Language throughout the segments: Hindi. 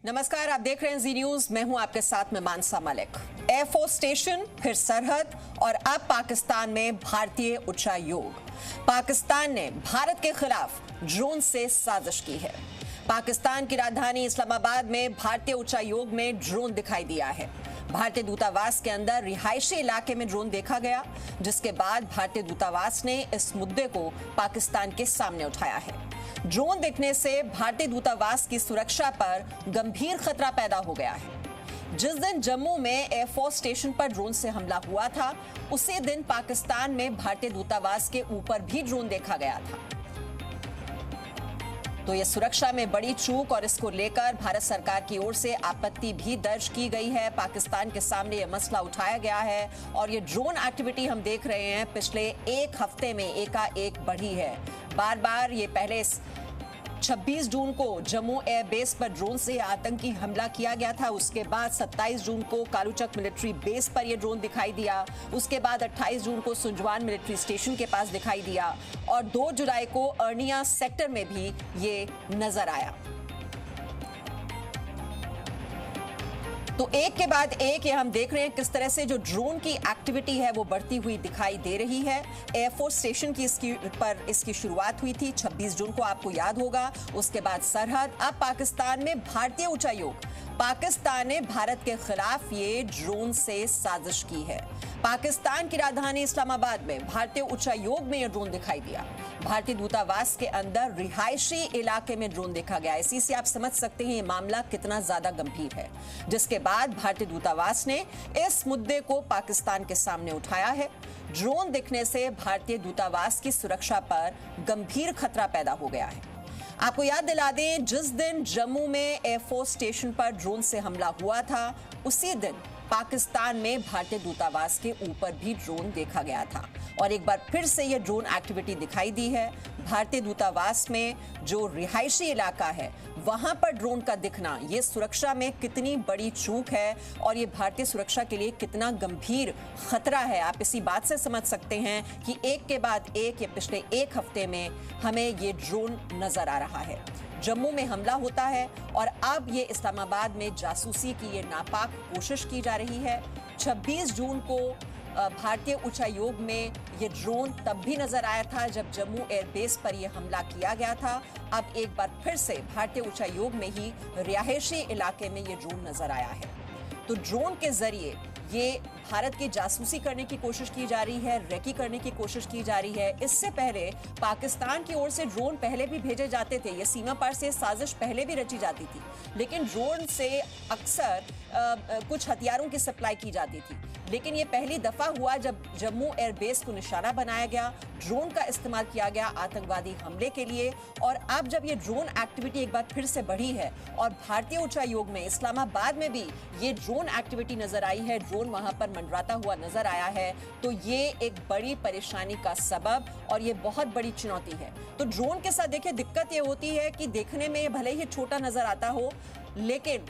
नमस्कार, आप देख रहे हैं जी न्यूज। मैं हूं आपके साथ में मानसा मलिक। एयरफोर्स स्टेशन, फिर सरहद और अब पाकिस्तान में भारतीय उच्चायोग। पाकिस्तान ने भारत के खिलाफ ड्रोन से साजिश की है। पाकिस्तान की राजधानी इस्लामाबाद में भारतीय उच्चायोग में ड्रोन दिखाई दिया है। भारतीय दूतावास के अंदर रिहायशी इलाके में ड्रोन देखा गया, जिसके बाद भारतीय दूतावास ने इस मुद्दे को पाकिस्तान के सामने उठाया है। ड्रोन दिखने से भारतीय दूतावास की सुरक्षा पर गंभीर खतरा पैदा हो गया है। जिस दिन जम्मू में एयरफोर्स स्टेशन पर ड्रोन से हमला हुआ था, उसी दिन पाकिस्तान में भारतीय दूतावास के ऊपर भी ड्रोन देखा गया था। तो यह सुरक्षा में बड़ी चूक और इसको लेकर भारत सरकार की ओर से आपत्ति भी दर्ज की गई है। पाकिस्तान के सामने यह मसला उठाया गया है और ये ड्रोन एक्टिविटी हम देख रहे हैं पिछले एक हफ्ते में एकाएक बढ़ी है। बार बार ये पहले 26 जून को जम्मू एयरबेस पर ड्रोन से आतंकी हमला किया गया था। उसके बाद 27 जून को कालूचक मिलिट्री बेस पर यह ड्रोन दिखाई दिया। उसके बाद 28 जून को सुंजवान मिलिट्री स्टेशन के पास दिखाई दिया और 2 जुलाई को अर्निया सेक्टर में भी ये नजर आया। तो एक के बाद एक ये हम देख रहे हैं किस तरह से जो ड्रोन की एक्टिविटी है वो बढ़ती हुई दिखाई दे रही है। एयरफोर्स स्टेशन की इसकी शुरुआत हुई थी 26 जून को, आपको याद होगा। उसके बाद सरहद, अब पाकिस्तान में भारतीय उच्चायोग। पाकिस्तान ने भारत के खिलाफ ये ड्रोन से साजिश की है। पाकिस्तान की राजधानी इस्लामाबाद में भारतीय उच्चायोग में यह ड्रोन दिखाई दिया। भारतीय दूतावास के अंदर रिहायशी इलाके में ड्रोन देखा गया। इसी से आप समझ सकते हैं ये मामला कितना ज्यादा गंभीर है। जिसके बाद भारतीय दूतावास ने इस मुद्दे को पाकिस्तान के सामने उठाया है। ड्रोन दिखने से भारतीय दूतावास की सुरक्षा पर गंभीर खतरा पैदा हो गया है। आपको याद दिला दें, जिस दिन जम्मू में एयरफोर्स स्टेशन पर ड्रोन से हमला हुआ था, उसी दिन पाकिस्तान में भारतीय दूतावास के ऊपर भी ड्रोन देखा गया था और एक बार फिर से यह ड्रोन एक्टिविटी दिखाई दी है। भारतीय दूतावास में जो रिहायशी इलाका है वहां पर ड्रोन का दिखना ये सुरक्षा में कितनी बड़ी चूक है और ये भारतीय सुरक्षा के लिए कितना गंभीर खतरा है। आप इसी बात से समझ सकते हैं कि एक के बाद एक ये पिछले एक हफ्ते में हमें ये ड्रोन नजर आ रहा है। जम्मू में हमला होता है और अब ये इस्लामाबाद में जासूसी की ये नापाक कोशिश की जा रही है। 26 जून को भारतीय उच्चायोग में ये ड्रोन तब भी नजर आया था जब जम्मू एयरबेस पर यह हमला किया गया था। अब एक बार फिर से भारतीय उच्चायोग में ही रिहायशी इलाके में ये ड्रोन नजर आया है। तो ड्रोन के जरिए ये भारत की जासूसी करने की कोशिश की जा रही है, रेकी करने की कोशिश की जा रही है। इससे पहले पाकिस्तान की ओर से ड्रोन पहले भी भेजे जाते थे। ये सीमा पार से साजिश पहले भी रची जाती थी, लेकिन ड्रोन से अक्सर कुछ हथियारों की सप्लाई की जाती थी। लेकिन ये पहली दफा हुआ जब जम्मू एयरबेस को निशाना बनाया गया, ड्रोन का इस्तेमाल किया गया आतंकवादी हमले के लिए। और अब जब ये ड्रोन एक्टिविटी एक बार फिर से बढ़ी है और भारतीय उच्चायोग में इस्लामाबाद में भी ये ड्रोन एक्टिविटी नजर आई है, ड्रोन वहां पर मंडराता हुआ नजर आया है, तो ये एक बड़ी परेशानी का सबब और ये बहुत बड़ी चुनौती है। तो ड्रोन के साथ देखिए दिक्कत ये होती है कि देखने में भले ही छोटा नजर आता हो, लेकिन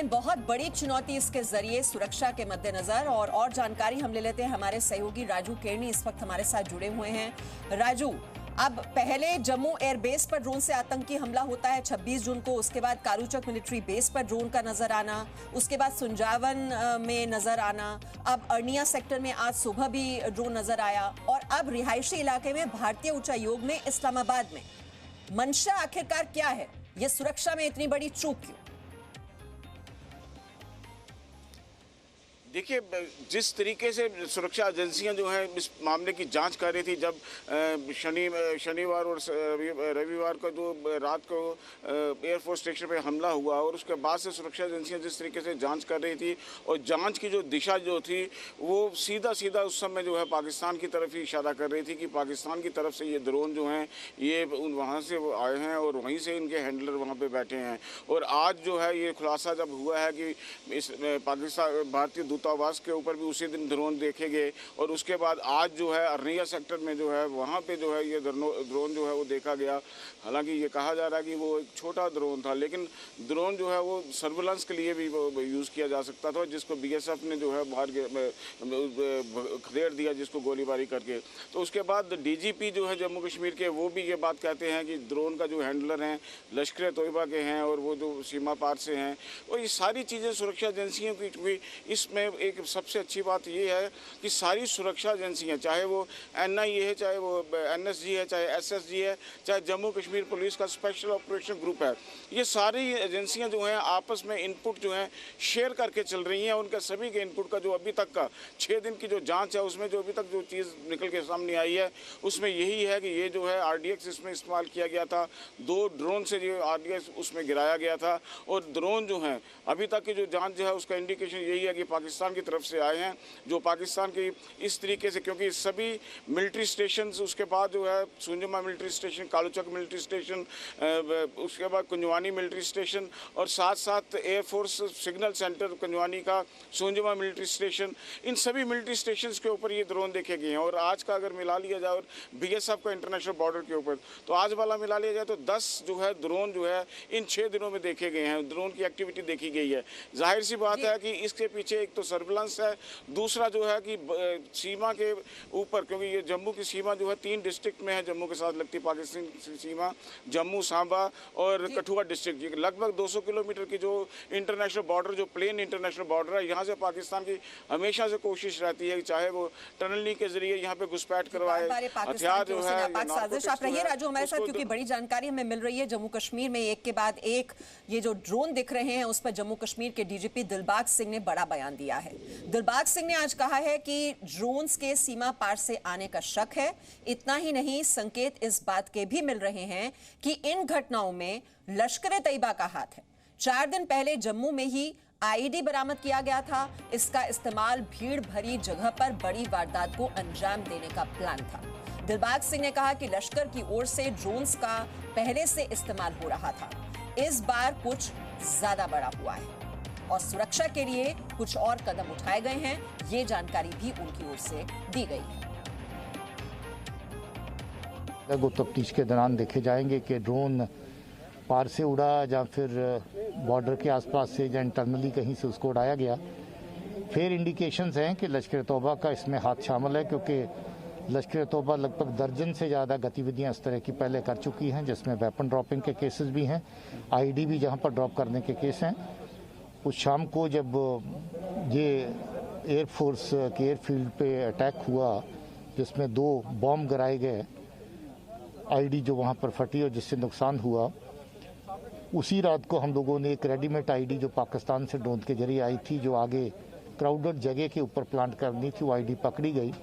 बहुत बड़ी चुनौती इसके जरिए सुरक्षा के मद्देनजर। और जानकारी हम ले लेते हैं, हमारे सहयोगी राजू केरनी इस वक्त हमारे साथ जुड़े हुए हैं। राजू, अब पहले जम्मू एयरबेस पर ड्रोन से आतंकी हमला होता है 26 जून को, उसके बाद कालूचक मिलिट्री बेस पर ड्रोन का नजर आना, उसके बाद सुंजावन में नजर आना, अब अर्निया सेक्टर में आज सुबह भी ड्रोन नजर आया और अब रिहायशी इलाके में भारतीय उच्चायोग में इस्लामाबाद में। मंशा आखिरकार क्या है? यह सुरक्षा में इतनी बड़ी चूक क्यों? देखिए, जिस तरीके से सुरक्षा एजेंसियां जो हैं इस मामले की जांच कर रही थी, जब शनिवार और रविवार को जो रात को एयरफोर्स स्टेशन पे हमला हुआ और उसके बाद से सुरक्षा एजेंसियां जिस तरीके से जांच कर रही थी और जांच की जो दिशा जो थी वो सीधा उस समय जो है पाकिस्तान की तरफ ही इशारा कर रही थी कि पाकिस्तान की तरफ से ये ड्रोन जो हैं ये वहाँ से आए हैं और वहीं से इनके हैंडलर वहाँ पर बैठे हैं। और आज जो है ये खुलासा जब हुआ है कि इस पाकिस्तान भारतीय तौबास के ऊपर भी उसी दिन ड्रोन देखे गए और उसके बाद आज जो है अरनिया सेक्टर में जो है वहाँ पे जो है ये ड्रोन जो है वो देखा गया। हालांकि ये कहा जा रहा है कि वो एक छोटा ड्रोन था, लेकिन ड्रोन जो है वो सर्विलांस के लिए भी वो यूज़ किया जा सकता था, जिसको बीएसएफ ने जो है बाहर खदेड़ दिया, जिसको गोलीबारी करके। तो उसके बाद डीजीपी जो है जम्मू कश्मीर के, वो भी ये बात कहते हैं कि ड्रोन का जो हैंडलर हैं लश्कर तोयबा के हैं और वो जो सीमा पार से हैं, और ये सारी चीज़ें सुरक्षा एजेंसियों की भी। इसमें एक सबसे अच्छी बात ये है कि सारी सुरक्षा एजेंसियाँ, चाहे वो NIA है, चाहे वो NSG है, चाहे SSG है, चाहे जम्मू कश्मीर पुलिस का स्पेशल ऑपरेशन ग्रुप है, ये सारी एजेंसियां जो हैं आपस में इनपुट जो है शेयर करके चल रही हैं। उनका सभी के इनपुट का जो अभी तक का 6 दिन की जो जांच है उसमें जो अभी तक जो चीज़ निकल के सामने आई है उसमें यही है कि ये जो है RDX इसमें इस्तेमाल किया गया था। 2 ड्रोन से जो RDX उसमें गिराया गया था और ड्रोन जो हैं अभी तक की जो जाँच जो है उसका इंडिकेशन यही है कि पाकिस्तान की तरफ से आए हैं, जो पाकिस्तान की इस तरीके से, क्योंकि सभी मिलिट्री स्टेशन, उसके बाद जो है Sunjwan military station, Kaluchak military station, उसके बाद कुंजवानी मिलिट्री स्टेशन और साथ साथ एयरफोर्स सिग्नल सेंटर कुंजवानी का, सुंजमा मिलिट्री स्टेशन, इन सभी मिलिट्री स्टेशन के ऊपर ये ड्रोन देखे गए हैं। और आज का अगर मिला लिया जाए और BSF का इंटरनेशनल बॉर्डर के ऊपर, तो आज वाला मिला लिया जाए तो 10 जो है ड्रोन जो है इन 6 दिनों में देखे गए हैं, ड्रोन की एक्टिविटी देखी गई है। जाहिर सी बात है कि इसके पीछे एक तो सर्विलांस है, दूसरा जो है कि सीमा के ऊपर, क्योंकि ये जम्मू की सीमा जो है 3 डिस्ट्रिक्ट में है, जम्मू के साथ लगती पाकिस्तान की सीमा, जम्मू, सांबा और कठुआ डिस्ट्रिक्ट। लगभग 200 किलोमीटर की जो इंटरनेशनल बॉर्डर, जो प्लेन इंटरनेशनल बॉर्डर है, यहाँ से पाकिस्तान की हमेशा से कोशिश रहती है चाहे वो टनलिंग के जरिए यहाँ पे घुसपैठ करवाए, हथियार जो है। आप रहिए राजू हमारे साथ, क्योंकि बड़ी जानकारी हमें मिल रही है। जम्मू कश्मीर में एक के बाद एक ये जो ड्रोन दिख रहे हैं उस पर जम्मू कश्मीर के DGP दिलबाग सिंह ने बड़ा बयान दिया है। दिलबाग सिंह ने आज कहा है कि ड्रोन्स के सीमा पार से आने का शक है। इतना ही नहीं, संकेत इस बात के भी मिल रहे हैं कि इन घटनाओं में लश्कर तैयबा का हाथ है। 4 दिन पहले जम्मू में ही IED बरामद किया गया था। इसका इस्तेमाल भीड़ भरी जगह पर बड़ी वारदात को अंजाम देने का प्लान था। दिलबाग सिंह ने कहा कि लश्कर की ओर से ड्रोन्स का पहले से इस्तेमाल हो रहा था, इस बार कुछ ज्यादा बड़ा हुआ है और सुरक्षा के लिए कुछ और कदम उठाए गए हैं। ये जानकारी भी उनकी ओर से दी गई है। तफ्तीश के दौरान देखे जाएंगे कि ड्रोन पार से उड़ा या फिर बॉर्डर के आसपास से या इंटरनली कहीं से उसको उड़ाया गया। फिर इंडिकेशंस हैं कि लश्कर तौबा का इसमें हाथ शामिल है, क्योंकि लश्कर तौबा लगभग दर्जन से ज़्यादा गतिविधियां इस तरह की पहले कर चुकी हैं, जिसमें वेपन ड्रॉपिंग के केसेस भी हैं, IED भी जहां पर ड्रॉप करने के केस हैं। उस शाम को जब ये एयरफोर्स के एयरफील्ड पे अटैक हुआ जिसमें 2 बॉम्ब गिराए गए, IED जो वहाँ पर फटी और जिससे नुकसान हुआ, उसी रात को हम लोगों ने एक रेडीमेड IED जो पाकिस्तान से ड्रोन के जरिए आई थी, जो आगे क्राउडेड जगह के ऊपर प्लांट करनी थी, वो IED पकड़ी गई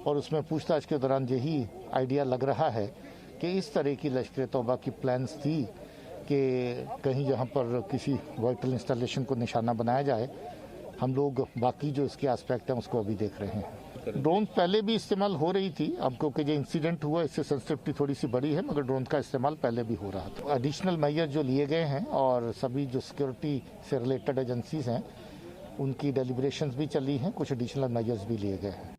और उसमें पूछताछ के दौरान यही आइडिया लग रहा है कि इस तरह की लश्कर तौबा की प्लान्स थी कि कहीं जहाँ पर किसी वाइटल इंस्टॉलेशन को निशाना बनाया जाए। हम लोग बाकी जो इसके एस्पेक्ट हैं उसको अभी देख रहे हैं। ड्रोन पहले भी इस्तेमाल हो रही थी, अब क्योंकि जो इंसिडेंट हुआ इससे सेंसिटिविटी थोड़ी सी बड़ी है, मगर ड्रोन का इस्तेमाल पहले भी हो रहा था। एडिशनल मेजर जो लिए गए हैं और सभी जो सिक्योरिटी से रिलेटेड एजेंसीज हैं उनकी डेलिब्रेशंस भी चली हैं, कुछ एडिशनल मेजर्स भी लिए गए हैं।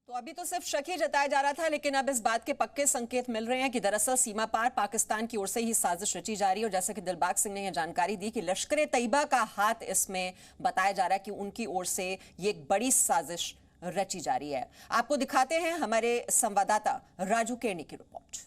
तो अभी तो सिर्फ शक ही जताया जा रहा था, लेकिन अब इस बात के पक्के संकेत मिल रहे हैं कि दरअसल सीमा पार पाकिस्तान की ओर से ही साजिश रची जा रही है। और जैसे कि दिलबाग सिंह ने यह जानकारी दी कि लश्कर तैयबा का हाथ इसमें बताया जा रहा है कि उनकी ओर से ये एक बड़ी साजिश रची जा रही है। आपको दिखाते हैं हमारे संवाददाता राजू केरनी की रिपोर्ट।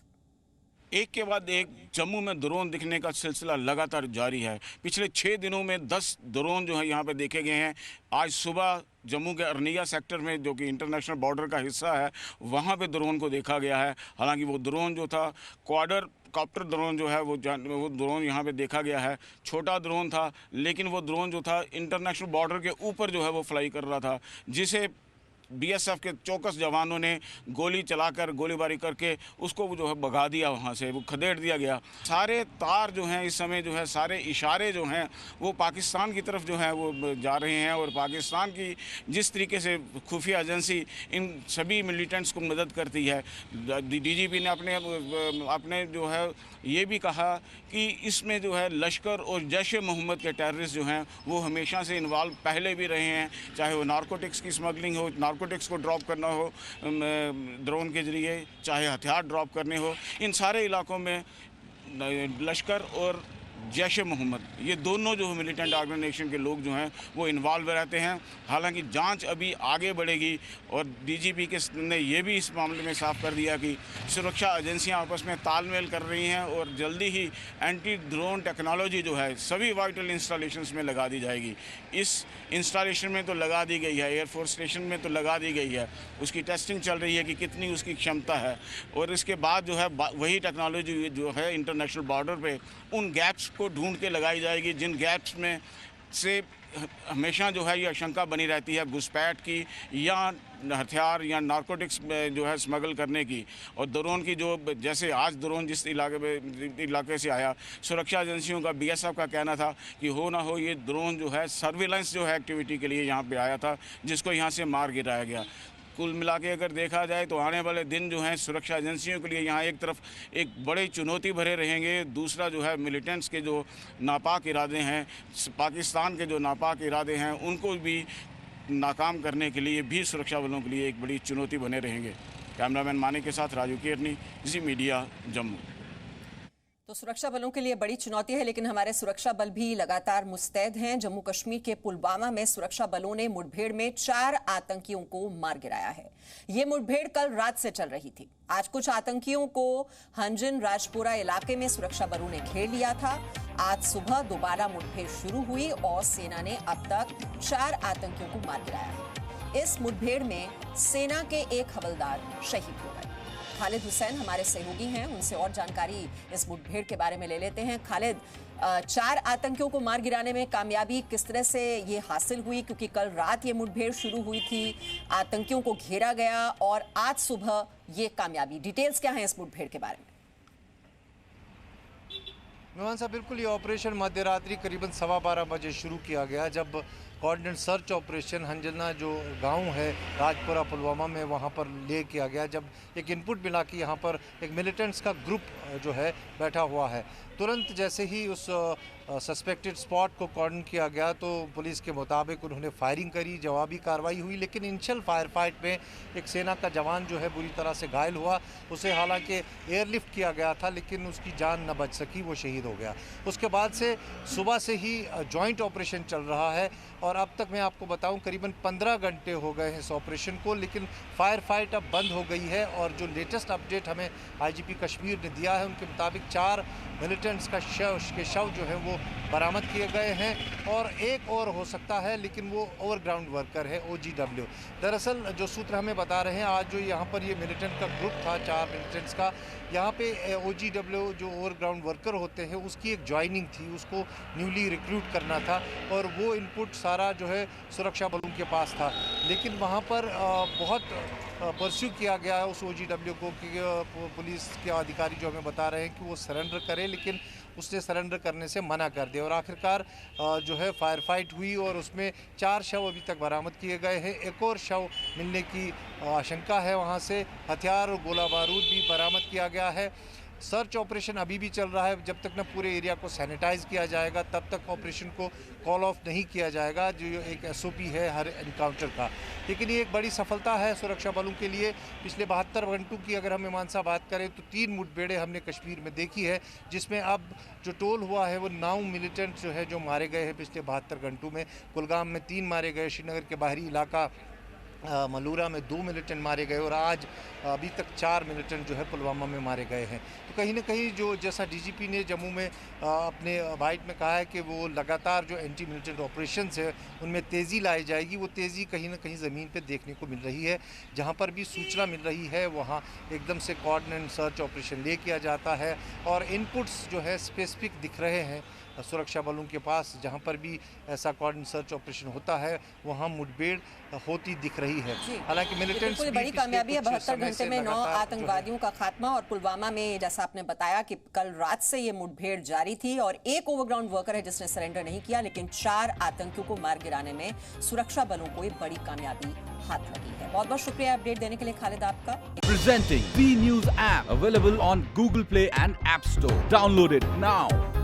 एक के बाद एक जम्मू में ड्रोन दिखने का सिलसिला लगातार जारी है। पिछले 6 दिनों में 10 ड्रोन जो है यहाँ पे देखे गए हैं। आज सुबह जम्मू के अरनिया सेक्टर में, जो कि इंटरनेशनल बॉर्डर का हिस्सा है, वहाँ पे ड्रोन को देखा गया है। हालांकि वो ड्रोन जो था क्वाडर कॉप्टर ड्रोन जो है वो ड्रोन यहाँ पे देखा गया है। छोटा ड्रोन था, लेकिन वो ड्रोन जो था इंटरनेशनल बॉर्डर के ऊपर जो है वो फ्लाई कर रहा था, जिसे बीएसएफ के चौकस जवानों ने गोली चलाकर गोलीबारी करके उसको जो है भगा दिया, वहाँ से वो खदेड़ दिया गया। सारे तार जो हैं इस समय जो है, सारे इशारे जो हैं वो पाकिस्तान की तरफ जो है वो जा रहे हैं। और पाकिस्तान की जिस तरीके से खुफिया एजेंसी इन सभी मिलिटेंट्स को मदद करती है, डीजीपी ने अपने जो है ये भी कहा कि इसमें जो है लश्कर और जैश ए मोहम्मद के टेररिस्ट जो हैं वो हमेशा से इन्वॉल्व पहले भी रहे हैं, चाहे वो नारकोटिक्स की स्मगलिंग हो, नारकोटिक्स को ड्रॉप करना हो ड्रोन के ज़रिए, चाहे हथियार ड्रॉप करने हो, इन सारे इलाकों में लश्कर और जैश ए मोहम्मद ये दोनों जो मिलिटेंट ऑर्गेनाइजेशन के लोग जो हैं वो इन्वॉल्व रहते हैं। हालांकि जांच अभी आगे बढ़ेगी और डीजीपी ने ये भी इस मामले में साफ कर दिया कि सुरक्षा एजेंसियां आपस में तालमेल कर रही हैं और जल्दी ही एंटी ड्रोन टेक्नोलॉजी जो है सभी वाइटल इंस्टॉलेशंस में लगा दी जाएगी। इस इंस्टॉलेशन में तो लगा दी गई है, एयरफोर्स स्टेशन में तो लगा दी गई है, उसकी टेस्टिंग चल रही है कि कितनी उसकी क्षमता है। और इसके बाद जो है वही टेक्नोलॉजी जो है इंटरनेशनल बॉर्डर पे उन गैप्स को ढूंढ के लगाई जाएगी जिन गैप्स में से हमेशा जो है ये आशंका बनी रहती है घुसपैठ की या हथियार या नारकोटिक्स जो है स्मगल करने की। और ड्रोन की जो जैसे आज ड्रोन जिस इलाके से आया, सुरक्षा एजेंसियों का बीएसएफ का कहना था कि हो ना हो ये ड्रोन जो है सर्विलेंस जो है एक्टिविटी के लिए यहाँ पे आया था, जिसको यहाँ से मार गिराया गया। कुल मिला के अगर देखा जाए तो आने वाले दिन जो हैं सुरक्षा एजेंसियों के लिए यहाँ एक तरफ एक बड़ी चुनौती भरे रहेंगे, दूसरा जो है मिलिटेंट्स के जो नापाक इरादे हैं, पाकिस्तान के जो नापाक इरादे हैं उनको भी नाकाम करने के लिए भी सुरक्षा बलों के लिए एक बड़ी चुनौती बने रहेंगे। कैमरामैन मानिक के साथ राजू केरनी, जी मीडिया, जम्मू। तो सुरक्षा बलों के लिए बड़ी चुनौती है, लेकिन हमारे सुरक्षा बल भी लगातार मुस्तैद हैं। जम्मू कश्मीर के पुलवामा में सुरक्षा बलों ने मुठभेड़ में 4 आतंकियों को मार गिराया है। ये मुठभेड़ कल रात से चल रही थी। आज कुछ आतंकियों को हंजिन राजपुरा इलाके में सुरक्षा बलों ने घेर लिया था। आज सुबह दोबारा मुठभेड़ शुरू हुई और सेना ने अब तक 4 आतंकियों को मार गिराया है। इस मुठभेड़ में सेना के एक हवलदार शहीद हो गए। खालिद हुसैन हमारे सहयोगी हैं, उनसे और जानकारी इस मुठभेड़ के बारे में ले लेते हैं। खालिद, 4 आतंकियों को मार गिराने में कामयाबी किस तरह से ये हासिल हुई, क्योंकि कल रात ये मुठभेड़ शुरू हुई थी, आतंकियों को घेरा गया और आज सुबह ये कामयाबी, डिटेल्स क्या हैं इस मुठभेड़ के बारे में? नुमान साहब, बिल्कुल ये ऑपरेशन मध्य रात्रि करीबन 12:15 बजे शुरू किया गया, जब कोऑर्डिनेट सर्च ऑपरेशन हंजना जो गांव है राजपुरा पुलवामा में वहां पर ले किया गया। जब एक इनपुट मिला कि यहां पर एक मिलिटेंट्स का ग्रुप जो है बैठा हुआ है, तुरंत जैसे ही उस सस्पेक्टेड स्पॉट को कॉर्डन किया गया तो पुलिस के मुताबिक उन्होंने फायरिंग करी, जवाबी कार्रवाई हुई। लेकिन इनिशियल फायर फाइट में एक सेना का जवान जो है बुरी तरह से घायल हुआ। उसे हालांकि एयरलिफ्ट किया गया था लेकिन उसकी जान न बच सकी, वो शहीद हो गया। उसके बाद से सुबह से ही जॉइंट ऑपरेशन चल रहा है और अब तक मैं आपको बताऊं करीबन 15 घंटे हो गए हैं इस ऑपरेशन को, लेकिन फायर फाइट अब बंद हो गई है। और जो लेटेस्ट अपडेट हमें आईजीपी कश्मीर ने दिया है उनके मुताबिक 4 मिलिटेंट्स का शव जो है वो बरामद किए गए हैं और एक और हो सकता है, लेकिन वो ओवरग्राउंड वर्कर है, OGW। दरअसल जो सूत्र हमें बता रहे हैं, आज जो यहाँ पर ये मिलिटेंट का ग्रुप था 4 मिलिटेंट्स का, यहाँ पे OGW जो ओवरग्राउंड वर्कर होते हैं उसकी एक ज्वाइनिंग थी, उसको न्यूली रिक्रूट करना था और वो इनपुट सारा जो है सुरक्षा बलों के पास था। लेकिन वहाँ पर बहुत परस्यू किया गया है उस OGW को कि पुलिस के अधिकारी जो हमें बता रहे हैं कि वो सरेंडर करे, लेकिन उसने सरेंडर करने से मना कर दिया और आखिरकार जो है फायर फाइट हुई और उसमें 4 शव अभी तक बरामद किए गए हैं। एक और शव मिलने की आशंका है, वहाँ से हथियार और गोला बारूद भी बरामद किया गया है। सर्च ऑपरेशन अभी भी चल रहा है, जब तक न पूरे एरिया को सैनिटाइज किया जाएगा तब तक ऑपरेशन को कॉल ऑफ नहीं किया जाएगा, जो एक SOP है हर एनकाउंटर का। लेकिन ये एक बड़ी सफलता है सुरक्षा बलों के लिए। पिछले 72 घंटों की अगर हम ईमानसा बात करें तो 3 मुठभेड़ें हमने कश्मीर में देखी है, जिसमें अब जो टोल हुआ है वो 9 मिलिटेंट जो है जो मारे गए हैं पिछले 72 घंटों में। कुलगाम में 3 मारे गए, श्रीनगर के बाहरी इलाका मलूरा में 2 मिलिटेंट मारे गए और आज अभी तक 4 मिलिटेंट जो है पुलवामा में मारे गए हैं। तो कहीं ना कहीं जो जैसा DGP ने जम्मू में अपने बाइट में कहा है कि वो लगातार जो एंटी मिलिटेंट ऑपरेशंस है उनमें तेज़ी लाई जाएगी, वो तेज़ी कहीं ना कहीं ज़मीन पे देखने को मिल रही है। जहाँ पर भी सूचना मिल रही है वहाँ एकदम से कोऑर्डिनेट सर्च ऑपरेशन ले किया जाता है और इनपुट्स जो है स्पेसिफिक दिख रहे हैं सुरक्षा बलों के पास। जहाँ पर भी ऐसा कोऑर्डिनेट सर्च ऑपरेशन होता है वहाँ मुठभेड़ होती दिख रही रही है। हालांकि मिलिटेंट्स बिल्कुल बड़ी कामयाबी है। 72 घंटे में 9 आतंकवादियों का खात्मा। और पुलवामा में जैसा आपने बताया कि कल रात से ये मुठभेड़ जारी थी और एक ओवरग्राउंड वर्कर है जिसने सरेंडर नहीं किया, लेकिन 4 आतंकियों को मार गिराने में सुरक्षा बलों को ये बड़ी कामयाबी हाथ लगी है। बहुत बहुत शुक्रिया अपडेट देने के लिए खालिद आपका। Presenting B News app available on Google Play and App Store. Download it now.